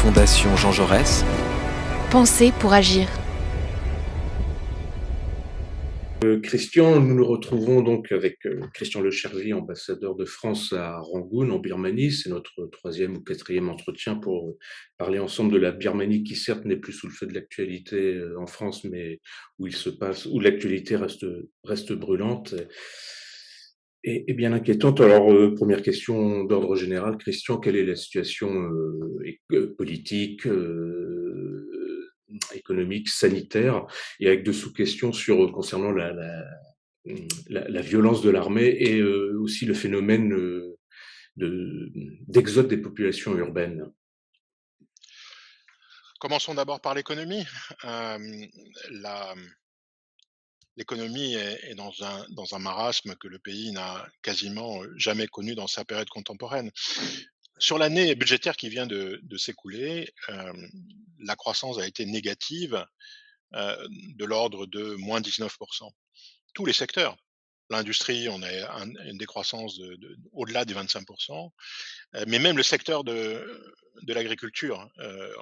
Fondation Jean Jaurès. Penser pour agir. Christian, nous nous retrouvons donc avec Christian Lechervy, ambassadeur de France à Rangoon, en Birmanie. C'est notre troisième ou quatrième entretien pour parler ensemble de la Birmanie, qui certes n'est plus sous le feu de l'actualité en France, mais où l'actualité reste brûlante et bien inquiétante. Alors, première question d'ordre général, Christian, quelle est la situation politique, économique, sanitaire, et avec deux sous-questions concernant la violence de l'armée et aussi le phénomène d'exode des populations urbaines. Commençons d'abord par l'économie. La L'économie est dans un marasme que le pays n'a quasiment jamais connu dans sa période contemporaine. Sur l'année budgétaire qui vient de s'écouler, la croissance a été négative, de l'ordre de -19. Tous les secteurs. L'industrie, on a une décroissance au-delà des 25, mais même le secteur de l'agriculture,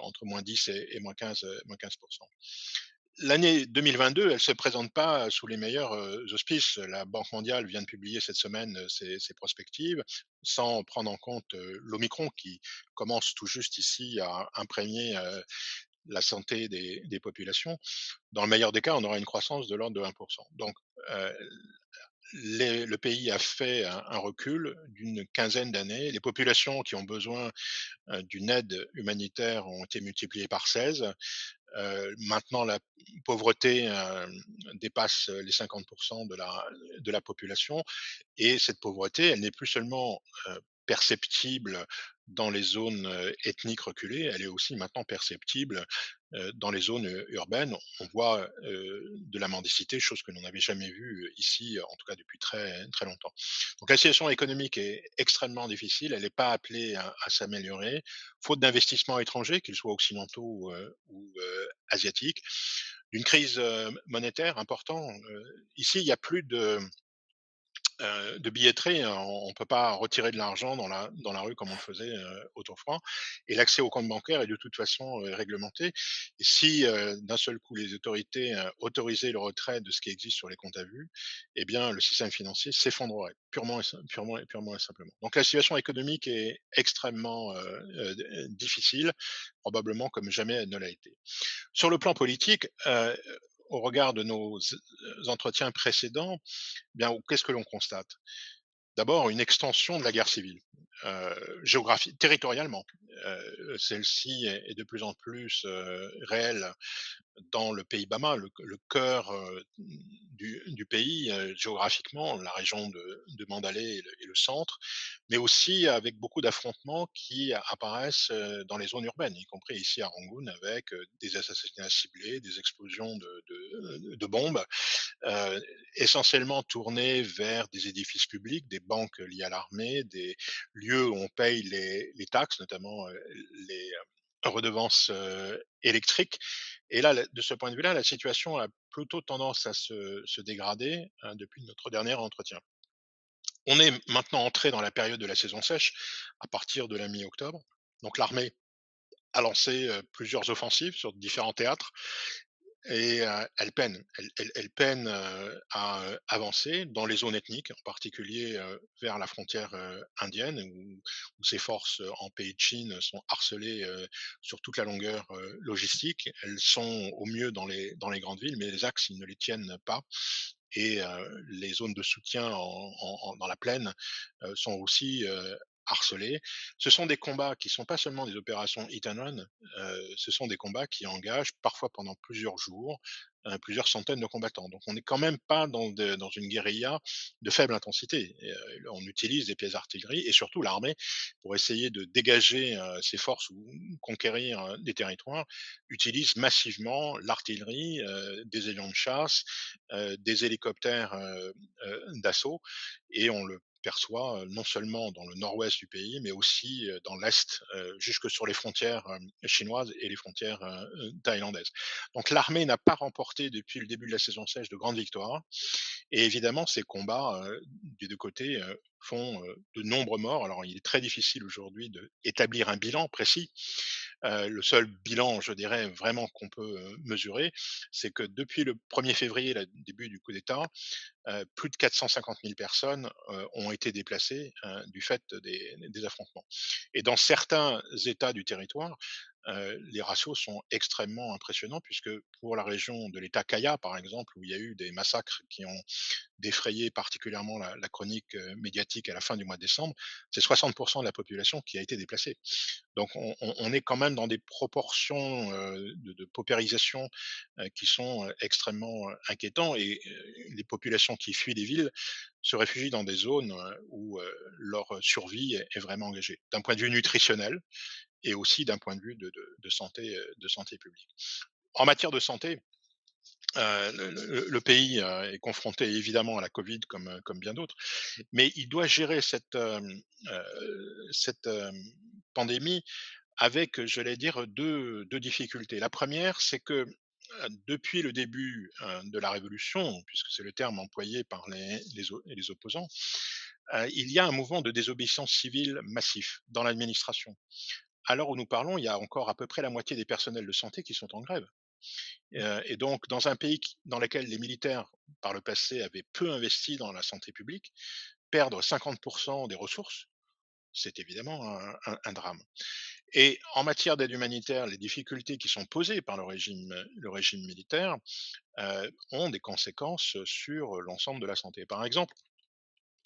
entre -10 et -15. L'année 2022, elle se présente pas sous les meilleurs, auspices. La Banque mondiale vient de publier cette semaine, ses prospectives, sans prendre en compte, l'Omicron qui commence tout juste ici à imprégner, la santé des populations. Dans le meilleur des cas, on aura une croissance de l'ordre de 1. Donc, heu, le pays a fait un recul d'une quinzaine d'années. Les populations qui ont besoin, d'une aide humanitaire ont été multipliées par 16. Maintenant la pauvreté, dépasse les 50 de la population, et cette pauvreté, elle n'est plus seulement, perceptible dans les zones, ethniques reculées, elle est aussi maintenant perceptible, dans les zones, urbaines. On voit, de la mendicité, chose que l'on n'avait jamais vue, ici, en tout cas depuis très, très longtemps. Donc la situation économique est extrêmement difficile, elle n'est pas appelée à s'améliorer, faute d'investissements étrangers, qu'ils soient occidentaux, ou asiatiques, d'une crise, monétaire importante. Ici, il y a plus de billetterie, hein. On peut pas retirer de l'argent dans la rue comme on le faisait, autrefois, et l'accès au compte bancaire est de toute façon, réglementé, et si, d'un seul coup les autorités, autorisaient le retrait de ce qui existe sur les comptes à vue, eh bien le système financier s'effondrerait purement et simplement. Donc la situation économique est extrêmement, difficile, probablement comme jamais elle ne l'a été. Sur le plan politique, au regard de nos entretiens précédents, bien, qu'est-ce que l'on constate? D'abord, une extension de la guerre civile, territorialement. Celle-ci est de plus en plus, réelle dans le pays Bama, le cœur, du pays, géographiquement, la région de Mandalay et le centre, mais aussi avec beaucoup d'affrontements qui apparaissent, dans les zones urbaines, y compris ici à Rangoon avec, des assassinats ciblés, des explosions de bombes, essentiellement tournés vers des édifices publics, des banques liées à l'armée, des lieux où on paye les taxes, notamment, les, redevances, électriques, et là, de ce point de vue-là, la situation a plutôt tendance à se dégrader, hein, depuis notre dernier entretien. On est maintenant entré dans la période de la saison sèche, à partir de la mi-octobre. Donc l'armée a lancé, plusieurs offensives sur différents théâtres, et elle peine. Elle peine, à, avancer dans les zones ethniques, en particulier, vers la frontière, indienne, où ces forces, en pays de Chine sont harcelées, sur toute la longueur, logistique. Elles sont au mieux dans les grandes villes, mais les axes, ils ne les tiennent pas, et les zones de soutien dans la plaine, sont aussi, harcelées. Ce sont des combats qui sont pas seulement des opérations hit and run, ce sont des combats qui engagent parfois pendant plusieurs jours, plusieurs centaines de combattants. Donc on n'est quand même pas dans une guérilla de faible intensité, et on utilise des pièces d'artillerie et surtout l'armée pour essayer de dégager, ses forces ou conquérir, des territoires, utilise massivement l'artillerie, des avions de chasse, des hélicoptères, d'assaut, et on le perçoit, non seulement dans le nord-ouest du pays, mais aussi, dans l'est, jusque sur les frontières, chinoises et les frontières, thaïlandaises. Donc l'armée n'a pas remporté depuis le début de la saison sèche de grandes victoires, et évidemment ces combats, des 2 côtés, font, de nombreux morts. Alors il est très difficile aujourd'hui d'établir un bilan précis, Le seul bilan, je dirais, vraiment qu'on peut, mesurer, c'est que depuis le 1er février, le début du coup d'État, plus de 450 000 personnes, ont été déplacées, du fait des affrontements. Et dans certains États du territoire, les ratios sont extrêmement impressionnants puisque pour la région de l'État Kaya, par exemple, où il y a eu des massacres qui ont défrayé particulièrement la chronique, médiatique à la fin du mois de décembre, c'est 60 de la population qui a été déplacée. Donc on est quand même dans des proportions, de paupérisation, qui sont, extrêmement, inquiétants et les populations qui fuient les villes se réfugient dans des zones, où, leur survie est vraiment engagée, d'un point de vue nutritionnel et aussi d'un point de vue de santé publique. En matière de santé, le pays, est confronté évidemment à la Covid comme bien d'autres, mais il doit gérer cette pandémie avec, j'allais dire, deux difficultés. La première, c'est que, depuis le début, de la révolution, puisque c'est le terme employé par les opposants, il y a un mouvement de désobéissance civile massif dans l'administration. À l'heure où nous parlons, il y a encore à peu près la moitié des personnels de santé qui sont en grève. Et donc dans un pays dans lequel les militaires, par le passé, avaient peu investi dans la santé publique, perdre 50 des ressources, c'est évidemment un drame. Et en matière d'aide humanitaire, les difficultés qui sont posées par le régime militaire, ont des conséquences sur l'ensemble de la santé. Par exemple,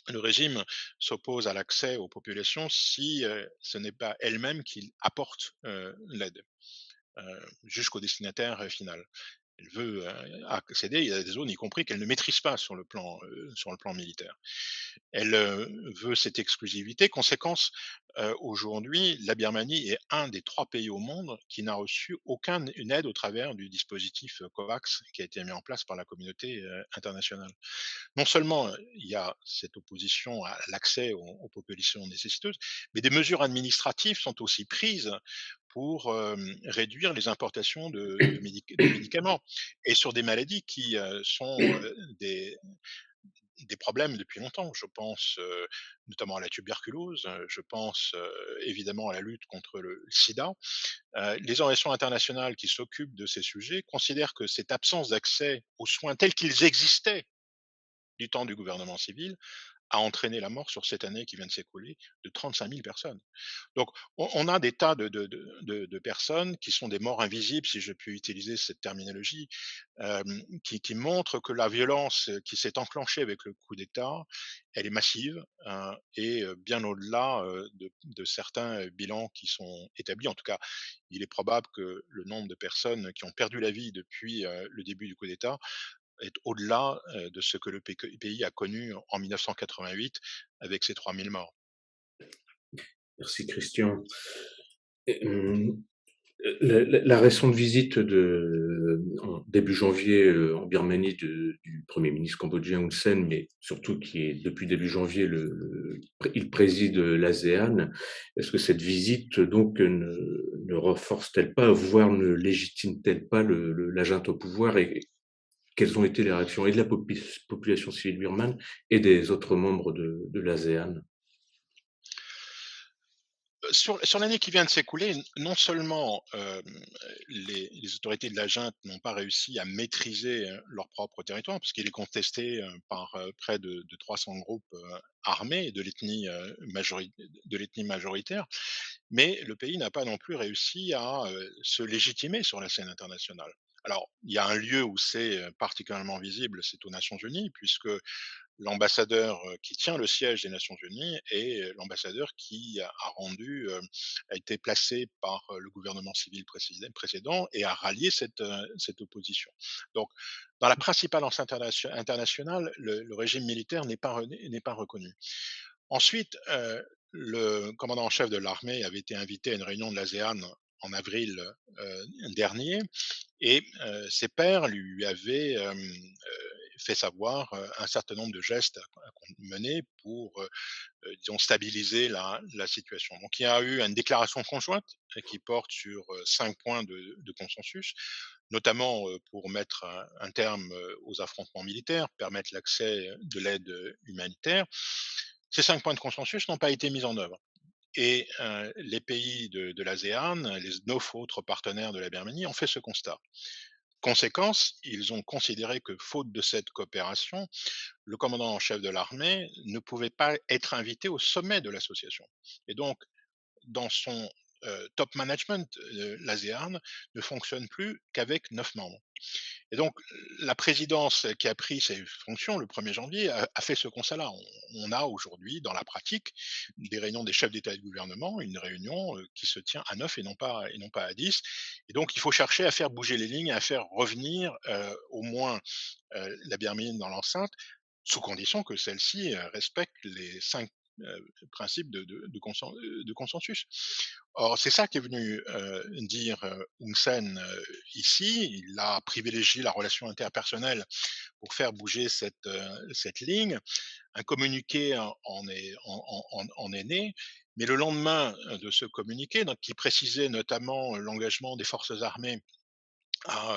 le régime s'oppose à l'accès aux populations si, ce n'est pas elle-même qui apporte, l'aide, jusqu'au destinataire, final. Elle veut, accéder à des zones, y compris qu'elle ne maîtrise pas sur le plan militaire. Elle, veut cette exclusivité. Conséquence, aujourd'hui, la Birmanie est un des 3 pays au monde qui n'a reçu une aide au travers du dispositif, COVAX qui a été mis en place par la communauté, internationale. Non seulement, il y a cette opposition à l'accès aux populations nécessiteuses, mais des mesures administratives sont aussi prises pour, réduire les importations de médicaments et sur des maladies qui, sont, des problèmes depuis longtemps. Je pense, notamment à la tuberculose, je pense, évidemment à la lutte contre le sida. Les organisations internationales qui s'occupent de ces sujets considèrent que cette absence d'accès aux soins tels qu'ils existaient du temps du gouvernement civil a entraîné la mort sur cette année qui vient de s'écouler de 35 000 personnes. Donc on a des tas de personnes qui sont des morts invisibles, si je puis utiliser cette terminologie, qui montrent que la violence, qui s'est enclenchée avec le coup d'État, elle est massive, et bien au-delà, de certains, bilans qui sont établis. En tout cas, il est probable que le nombre de personnes qui ont perdu la vie depuis, le début du coup d'État est au-delà, de ce que le pays a connu en 1988 avec ses 3 000 morts. Merci Christian. Et, la récente visite en début janvier, en Birmanie du Premier ministre cambodgien Hun Sen, mais surtout qui est depuis début janvier il préside l'ASEAN. Est-ce que cette visite donc ne renforce-t-elle pas, voire ne légitime-t-elle pas la junte au pouvoir, et quelles ont été les réactions et de la population civile birmane et des autres membres de l'ASEAN? Sur l'année qui vient de s'écouler, non seulement, les autorités de la junte n'ont pas réussi à maîtriser, leur propre territoire, puisqu'il est contesté, par, près de 300 groupes, armés de l'ethnie majoritaire, mais le pays n'a pas non plus réussi à, se légitimer sur la scène internationale. Alors, il y a un lieu où c'est, particulièrement visible, c'est aux Nations unies, puisque l'ambassadeur, qui tient le siège des Nations unies est, l'ambassadeur qui a été placé par, le gouvernement civil précédent et a rallié cette opposition. Donc dans la principale enceinte internationale, le régime militaire n'est pas reconnu. Ensuite, le commandant en chef de l'armée avait été invité à une réunion de l'ASEAN en avril, dernier, et ses pairs lui avaient, fait savoir, un certain nombre de gestes à mener pour, disons stabiliser la situation. Donc il y a eu une déclaration conjointe, qui porte sur, 5 points de consensus, notamment, pour mettre un terme, aux affrontements militaires, permettre l'accès de l'aide, humanitaire. Ces 5 points de consensus n'ont pas été mis en œuvre. et les pays de l'ASEAN, les 9 autres partenaires de la Birmanie ont fait ce constat. Conséquence, ils ont considéré que faute de cette coopération, le commandant en chef de l'armée ne pouvait pas être invité au sommet de l'association. Et donc, dans son top management, l'ASEAN ne fonctionne plus qu'avec 9 membres. Et donc, la présidence qui a pris ses fonctions le 1er janvier a fait ce constat-là. On a aujourd'hui, dans la pratique, des réunions des chefs d'État et de gouvernement, une réunion qui se tient à 9 et non pas à 10. Et donc, il faut chercher à faire bouger les lignes, à faire revenir au moins la Birmanie dans l'enceinte, sous condition que celle-ci respecte les 5 principes de consensus. Or, c'est ça qu'est venu dire Hun Sen ici. Il a privilégié la relation interpersonnelle pour faire bouger cette ligne. Un communiqué en est né, mais le lendemain de ce communiqué, donc, qui précisait notamment l'engagement des forces armées à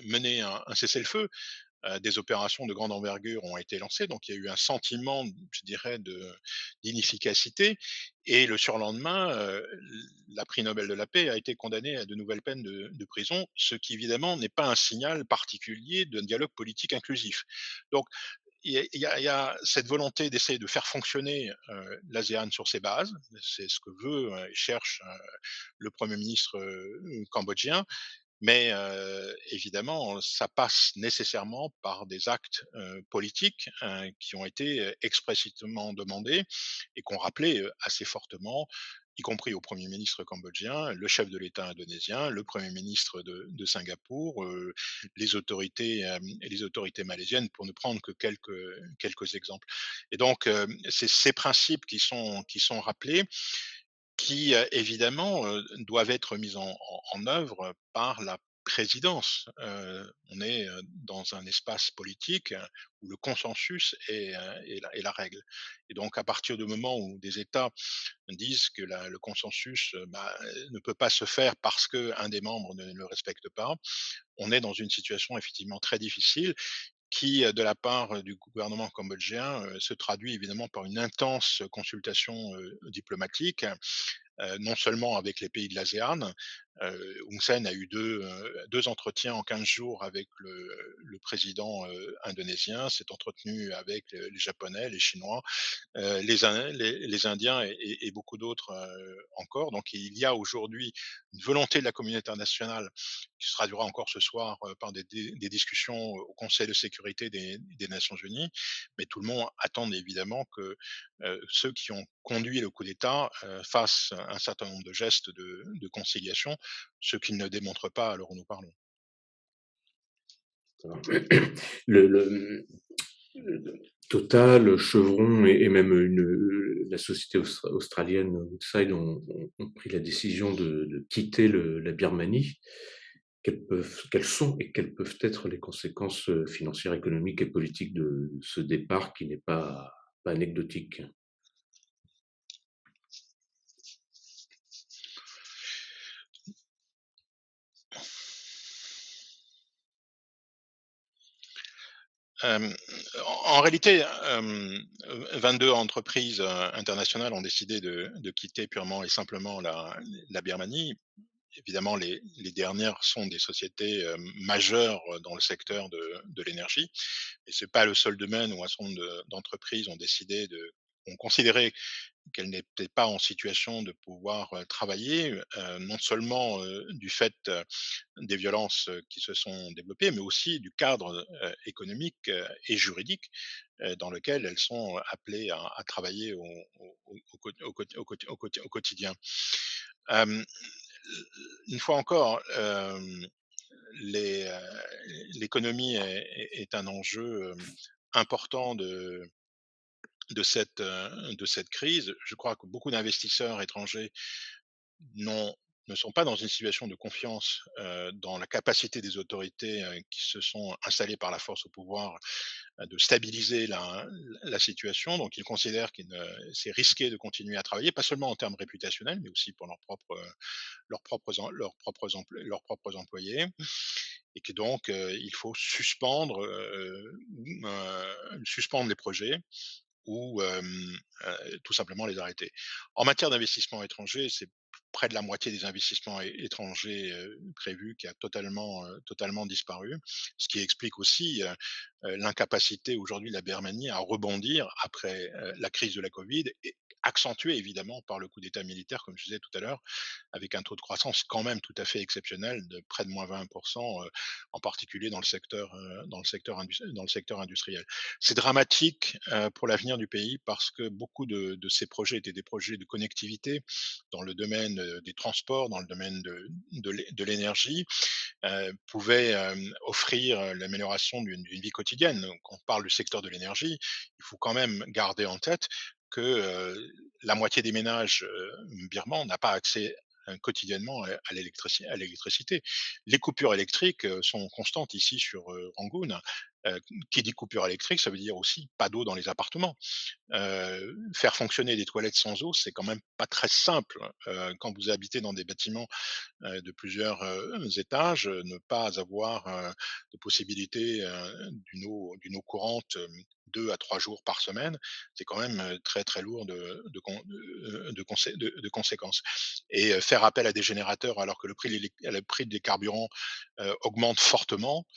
mener un cessez-le-feu, des opérations de grande envergure ont été lancées, donc il y a eu un sentiment, je dirais, d'inefficacité. Et le surlendemain, la prix Nobel de la paix a été condamnée à de nouvelles peines de prison, ce qui évidemment n'est pas un signal particulier d'un dialogue politique inclusif. Donc il y a cette volonté d'essayer de faire fonctionner l'ASEAN sur ses bases, c'est ce que veut et cherche le Premier ministre cambodgien, mais évidemment, ça passe nécessairement par des actes politiques qui ont été expressément demandés et qu'on rappelait assez fortement, y compris au Premier ministre cambodgien, le chef de l'État indonésien, le Premier ministre de Singapour, et les autorités malaisiennes, pour ne prendre que quelques exemples. Et donc, c'est ces principes qui sont rappelés, qui, évidemment, doivent être mises en œuvre par la présidence. On est, dans un espace politique où le consensus est la règle. Et donc à partir du moment où des États disent que le consensus, ne peut pas se faire parce qu'un des membres ne le respecte pas, on est dans une situation effectivement très difficile qui, de la part du gouvernement cambodgien, se traduit évidemment par une intense consultation diplomatique, non seulement avec les pays de l'ASEAN. Hun Sen a eu 2 entretiens en 15 jours avec le président indonésien, s'est entretenu avec les Japonais, les Chinois, les Indiens et beaucoup d'autres encore. Donc il y a aujourd'hui une volonté de la communauté internationale qui se traduira encore ce soir par des discussions au Conseil de sécurité des Nations Unies. Mais tout le monde attend évidemment que ceux qui ont conduit le coup d'État fassent un certain nombre de gestes de conciliation, ce qu'ils ne démontrent pas à l'heure où nous parlons. Le Total, Chevron et même la société australienne Woodside ont pris la décision de quitter la Birmanie. Quelles sont et quelles peuvent être les conséquences financières, économiques et politiques de ce départ qui n'est pas anecdotique? Hem, en réalité, 22 entreprises internationales ont décidé de quitter purement et simplement la Birmanie. Évidemment, les dernières sont des sociétés majeures dans le secteur de l'énergie, et c'est pas le seul domaine où un certain nombre d'entreprises ont considéré qu'elles n'étaient pas en situation de pouvoir travailler, non seulement du fait des violences qui se sont développées, mais aussi du cadre économique et juridique dans lequel elles sont appelées à travailler au quotidien. Euh, une fois encore, les, l'économie est un enjeu important de cette crise. Je crois que beaucoup d'investisseurs étrangers n'ont ne sont pas dans une situation de confiance dans la capacité des autorités qui se sont installées par la force au pouvoir de stabiliser la situation. Donc ils considèrent qu'il c'est risqué de continuer à travailler, pas seulement en termes réputationnels, mais aussi pour leurs propres employés, et que donc il faut suspendre les projets ou tout simplement les arrêter. En matière d'investissement étranger, c'est près de la moitié des investissements étrangers prévus qui a totalement disparu, ce qui explique aussi l'incapacité aujourd'hui de la Birmanie à rebondir après la crise de la Covid, et accentuée évidemment par le coup d'État militaire, comme je disais tout à l'heure, avec un taux de croissance quand même tout à fait exceptionnel de près de moins 20%, en particulier dans le secteur industriel. C'est dramatique pour l'avenir du pays parce que beaucoup de ces projets étaient des projets de connectivité dans le domaine des transports, dans le domaine de l'énergie, pouvaient offrir l'amélioration d'une vie quotidienne. Donc, quand on parle du secteur de l'énergie, il faut quand même garder en tête que la moitié des ménages birmans n'a pas accès quotidiennement à l'électricité. Les coupures électriques sont constantes ici sur Rangoon. Qui dit coupure électrique, ça veut dire aussi pas d'eau dans les appartements. Faire fonctionner des toilettes sans eau, c'est quand même pas très simple quand vous habitez dans des bâtiments de plusieurs étages, ne pas avoir de possibilité d'une eau courante 2 à 3 jours par semaine, c'est quand même très, très lourd de conséquences. Et faire appel à des générateurs alors que le prix des carburants augmente fortement,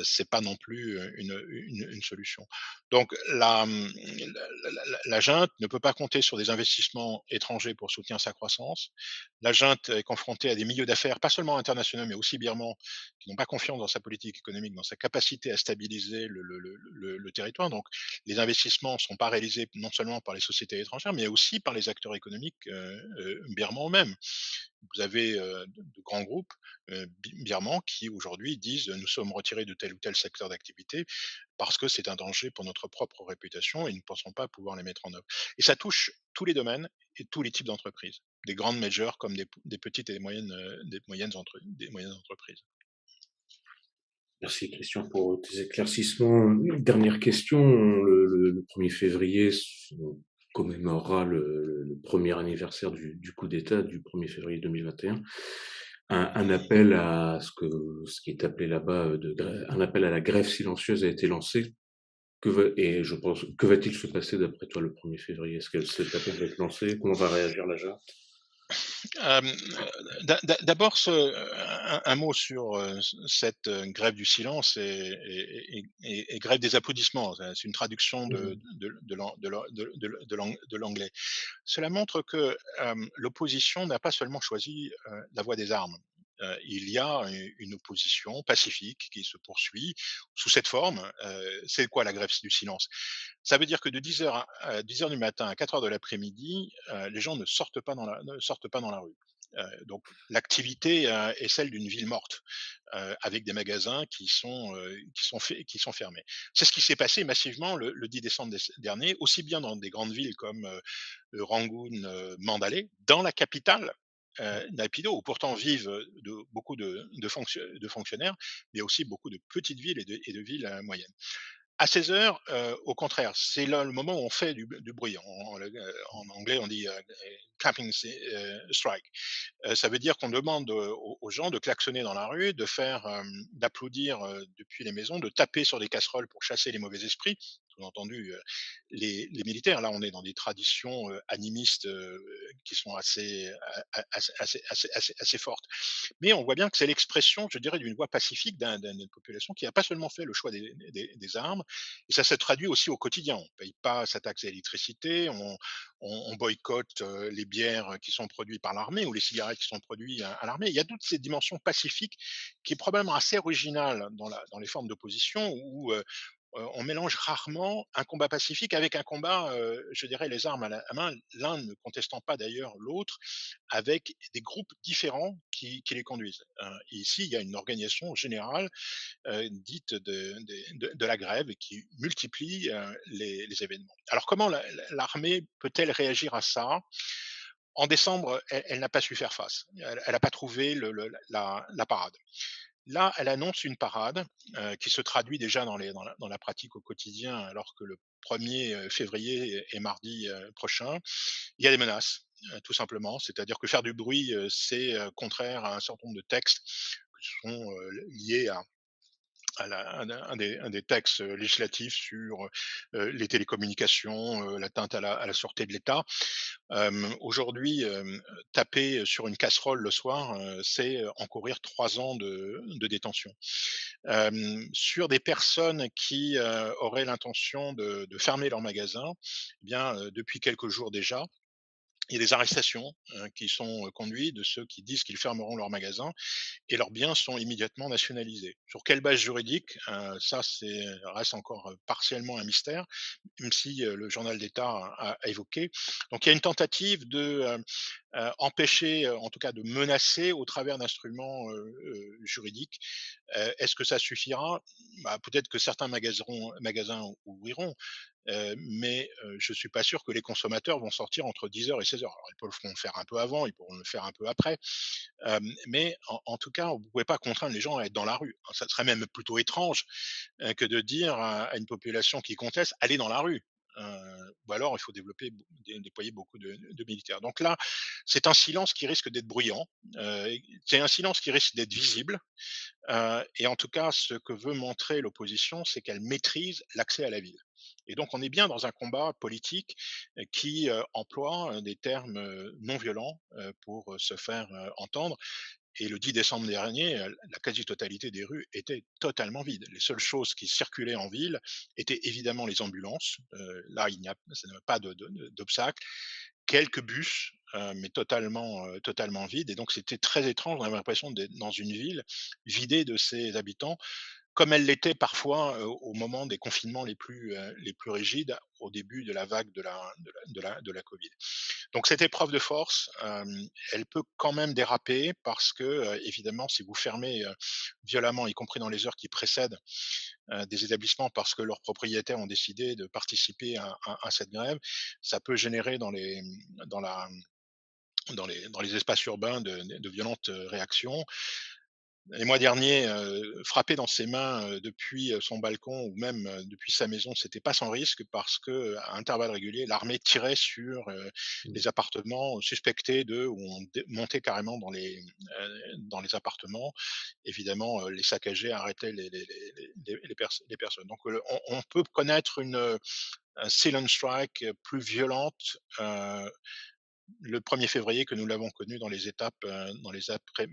c'est pas non plus une solution. Donc la junte ne peut pas compter sur des investissements étrangers pour soutenir sa croissance. La junte est confrontée à des milieux d'affaires, pas seulement internationaux, mais aussi birmans, qui n'ont pas confiance dans sa politique économique, dans sa capacité à stabiliser le territoire. Donc les investissements ne sont pas réalisés non seulement par les sociétés étrangères, mais aussi par les acteurs économiques birmans eux-mêmes. Vous avez de grands groupes birmans qui aujourd'hui disent nous sommes retirés de tel ou tel secteur d'activité parce que c'est un danger pour notre propre réputation et nous ne pensons pas pouvoir les mettre en œuvre. Et ça touche tous les domaines et tous les types d'entreprises, des grandes majors comme des petites et des moyennes entreprises. Merci Christian pour tes éclaircissements. Dernière question, le 1er février, on commémorera le premier anniversaire du coup d'État du 1er février 2021. Un appel à ce qui est appelé là-bas un appel à la grève silencieuse a été lancé. Et je pense, que va-t-il se passer d'après toi le 1er février? Est-ce que cet appel va être lancé? Comment va réagir la junte? Hem, d'abord un mot sur cette grève du silence et grève des applaudissements. C'est une traduction Mmh. de l'anglais. Cela montre que l'opposition n'a pas seulement choisi la voie des armes. Il y a une opposition pacifique qui se poursuit sous cette forme. C'est quoi la grève du silence? Ça veut dire que de 10 heures à 10 heures du matin à 4 heures de l'après-midi, les gens ne sortent pas dans la rue. Donc l'activité est celle d'une ville morte, avec des magasins qui sont fermés. C'est ce qui s'est passé massivement le 10 décembre dernier, aussi bien dans des grandes villes comme Rangoon, Mandalay, dans la capitale Naypyidaw, où pourtant vivent beaucoup de fonctionnaires, mais aussi beaucoup de petites villes et de villes moyennes. À 16 heures, au contraire, c'est là le moment où on fait du bruit. En anglais, on dit clapping strike. Ça veut dire qu'on demande aux gens de klaxonner dans la rue, d'applaudir depuis les maisons, de taper sur des casseroles pour chasser les mauvais esprits. Sous-entendu, les militaires. Là, on est dans des traditions animistes qui sont assez fortes. Mais on voit bien que c'est l'expression, je dirais, d'une voix pacifique d'une population qui n'a pas seulement fait le choix des armes, et ça se traduit aussi au quotidien. On ne paye pas sa taxe d'électricité, on boycotte les bières qui sont produites par l'armée ou les cigarettes qui sont produites à l'armée. Il y a toute cette dimension pacifique qui est probablement assez originale dans les formes d'opposition où on mélange rarement un combat pacifique avec un combat, je dirais, les armes à main, l'un ne contestant pas d'ailleurs l'autre, avec des groupes différents qui les conduisent. Ici, il y a une organisation générale dite de la grève et qui multiplie les événements. Alors comment l'armée peut-elle réagir à ça? En décembre, elle n'a pas su faire face. Elle n'a pas trouvé la parade. Là, elle annonce une parade qui se traduit déjà dans la pratique au quotidien, alors que le 1er février est mardi prochain. Il y a des menaces, tout simplement. C'est-à-dire que faire du bruit, c'est contraire à un certain nombre de textes qui sont liés un des textes législatifs sur les télécommunications, l'atteinte à la sûreté de l'État. Aujourd'hui, taper sur une casserole le soir, c'est encourir 3 ans de détention. Sur des personnes qui auraient l'intention de fermer leur magasin, eh bien, depuis quelques jours déjà, il y a des arrestations qui sont conduites de ceux qui disent qu'ils fermeront leur magasin et leurs biens sont immédiatement nationalisés. Sur quelle base juridique? Ça, c'est reste encore, partiellement un mystère, même si, le journal d'État a évoqué. Donc il y a une tentative de, empêcher, en tout cas de menacer au travers d'instruments, juridiques. Est-ce que ça suffira? Bah, peut-être que certains magasins ouvriront, mais je suis pas sûr que les consommateurs vont sortir entre 10 heures et 16 heures. Alors ils pourront le faire un peu avant, ils pourront le faire un peu après, mais en tout cas, vous pouvez pas contraindre les gens à être dans la rue. Ça serait même plutôt étrange, que de dire à une population qui conteste: «Allez dans la rue». Ou alors il faut déployer beaucoup de militaires. Donc là, c'est un silence qui risque d'être bruyant, c'est un silence qui risque d'être visible, et en tout cas, ce que veut montrer l'opposition, c'est qu'elle maîtrise l'accès à la ville. Et donc on est bien dans un combat politique, qui, emploie, des termes, non violents, pour, se faire, entendre. Et le 10 décembre dernier, la quasi-totalité des rues étaient totalement vides. Les seules choses qui circulaient en ville étaient évidemment les ambulances, là il n'y a ça n'a pas d'obstacle, quelques bus, mais totalement vides et donc c'était très étrange. On avait l'impression d'être dans une ville vidée de ses habitants, comme elle l'était parfois, au moment des confinements les plus rigides, au début de la vague de la covid. Donc cette épreuve de force, elle peut quand même déraper parce que, évidemment, si vous fermez, violemment, y compris dans les heures qui précèdent, des établissements parce que leurs propriétaires ont décidé de participer à cette grève, ça peut générer dans la dans les espaces urbains de violentes, réactions. Les mois derniers, frapper dans ses mains, depuis, son balcon ou même, depuis sa maison, c'était pas sans risque parce que, à intervalles réguliers, l'armée tirait sur, Mmh. les appartements suspectés de ou on dé montait carrément dans les appartements. Évidemment, les saccagés arrêtaient les personnes. Donc, on peut connaître un silent strike, plus violente, le 1er février que nous l'avons connu dans les étapes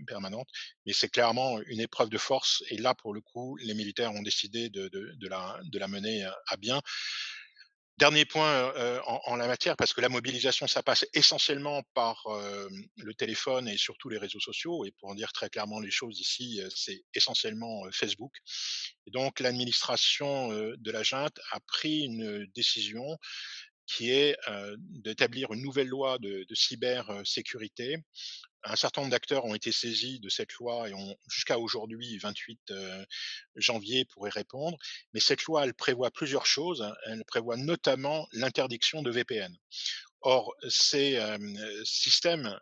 permanentes, mais c'est clairement une épreuve de force et là, pour le coup, les militaires ont décidé de la mener, à bien. Dernier point, en la matière, parce que la mobilisation, ça passe essentiellement par, le téléphone et surtout les réseaux sociaux et pour en dire très clairement les choses ici, c'est essentiellement, Facebook et donc l'administration, de la junte a pris une décision qui est, d'établir une nouvelle loi de cybersécurité. Un certain nombre d'acteurs ont été saisis de cette loi et ont jusqu'à aujourd'hui, 28, janvier, pour y répondre. Mais cette loi, elle prévoit plusieurs choses. Elle prévoit notamment l'interdiction de VPN. Or, ces, systèmes,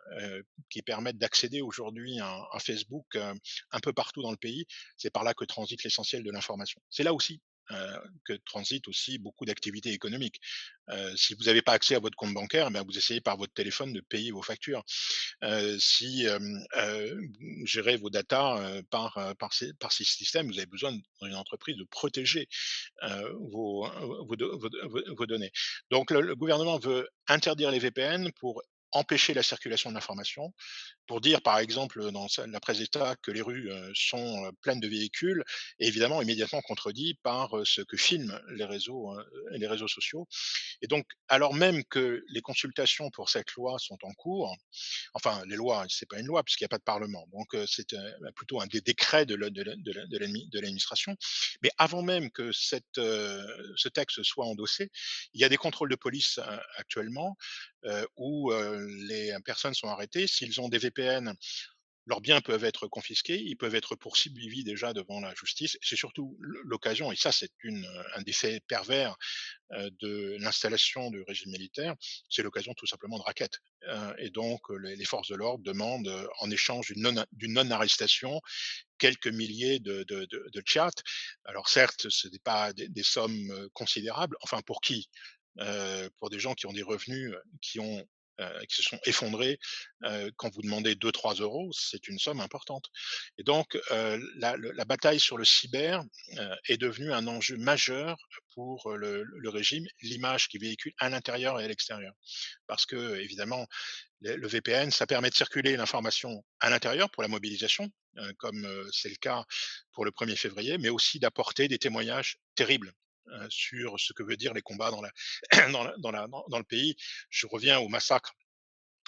qui permettent d'accéder aujourd'hui à un Facebook, un peu partout dans le pays, c'est par là que transite l'essentiel de l'information. C'est là aussi, que transitent aussi beaucoup d'activités économiques. Si vous n'avez pas accès à votre compte bancaire, ben, vous essayez par votre téléphone de payer vos factures. Si, vous gérez vos datas, par ces systèmes, vous avez besoin dans une entreprise de protéger, vos données. Donc le gouvernement veut interdire les VPN pour empêcher la circulation de l'information, pour dire, par exemple, dans la presse d'État que les rues, sont, pleines de véhicules et évidemment immédiatement contredit par, ce que filment les réseaux sociaux et donc alors même que les consultations pour cette loi sont en cours, enfin les lois, c'est pas une loi puisqu'il y a pas de parlement, donc c'est, plutôt un des décrets de l'administration. Mais avant même que ce texte soit endossé, il y a des contrôles de police, actuellement, où, les personnes sont arrêtées. S'ils ont des VPN, leurs biens peuvent être confisqués, ils peuvent être poursuivis déjà devant la justice. C'est surtout l'occasion et ça c'est un des faits pervers de l'installation du régime militaire, c'est l'occasion tout simplement de raquettes. Et donc les forces de l'ordre demandent, en échange d'une non-arrestation, quelques milliers de tchat. Alors certes, ce n'est pas des sommes, considérables. Enfin pour qui? Pour des gens qui ont des revenus, qui ont qui se sont effondrés. Quand vous demandez 2 3 euros, c'est une somme importante. Et donc, la bataille sur le cyber est devenue un enjeu majeur pour le régime, l'image qu'il véhicule à l'intérieur et à l'extérieur. Parce que, évidemment, le VPN, ça permet de circuler l'information à l'intérieur pour la mobilisation, comme c'est le cas pour le 1er février, mais aussi d'apporter des témoignages terribles sur ce que veut dire les combats dans, dans le pays. Je reviens au massacre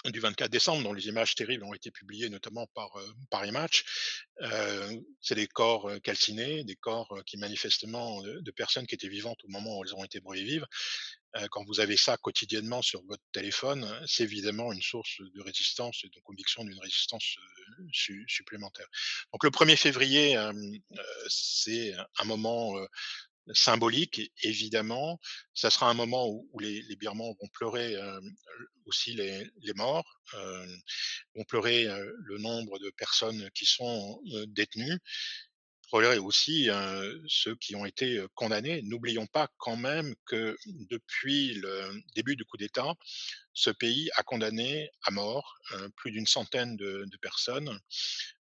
du 24 décembre, dont les images terribles ont été publiées notamment par Paris Match. C'est des corps calcinés, des corps qui manifestement de personnes qui étaient vivantes au moment où elles ont été brûlées vives. Quand vous avez ça quotidiennement sur votre téléphone, c'est évidemment une source de résistance et de conviction d'une résistance supplémentaire. Donc le 1er février, c'est un moment symbolique, évidemment. Ça sera un moment où les Birmans vont pleurer aussi les morts, vont pleurer le nombre de personnes qui sont détenues, pleurer aussi ceux qui ont été condamnés. N'oublions pas quand même que depuis le début du coup d'État, ce pays a condamné à mort plus d'une centaine de personnes.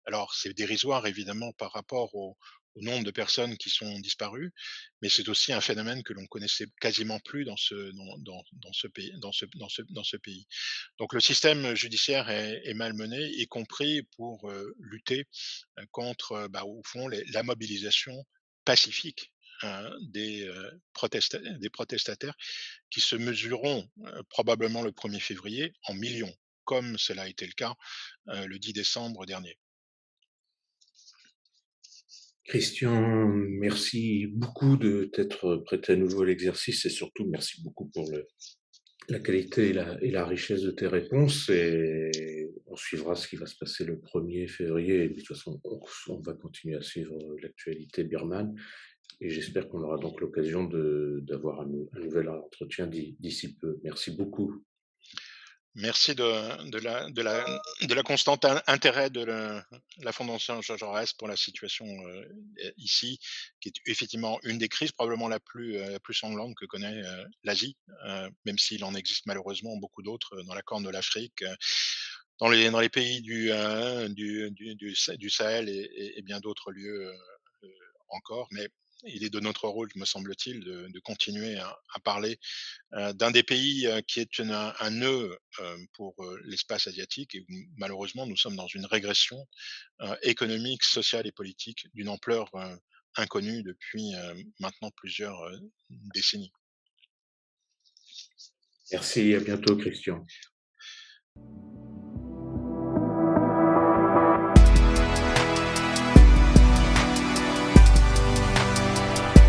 Alors, c'est dérisoire évidemment par rapport au nombre de personnes qui sont disparues, mais c'est aussi un phénomène que l'on connaissait quasiment plus dans ce pays, dans ce pays. Donc, le système judiciaire est malmené, y compris pour lutter contre, au fond, la mobilisation pacifique des protestataires qui se mesureront probablement le 1er février en millions, comme cela a été le cas le 10 décembre dernier. Christian, merci beaucoup de t'être prêté à nouveau à l'exercice et surtout merci beaucoup pour la qualité et la richesse de tes réponses. Et on suivra ce qui va se passer le 1er février. Et de toute façon, on va continuer à suivre l'actualité birmane. Et j'espère qu'on aura donc l'occasion d'avoir un nouvel entretien d'ici peu. Merci beaucoup. Merci de la constante intérêt de la Fondation Georges Jaurès pour la situation ici, qui est effectivement une des crises probablement la plus sanglante que connaît l'Asie, même s'il en existe malheureusement beaucoup d'autres dans la Corne de l'Afrique, dans les pays du Sahel et bien d'autres lieux encore. Mais il est de notre rôle, me semble-t-il, de continuer à parler d'un des pays qui est un nœud pour l'espace asiatique et où malheureusement nous sommes dans une régression économique, sociale et politique d'une ampleur inconnue depuis maintenant plusieurs décennies. Merci, à bientôt Christian.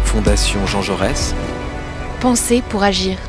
Fondation Jean Jaurès. Penser pour agir.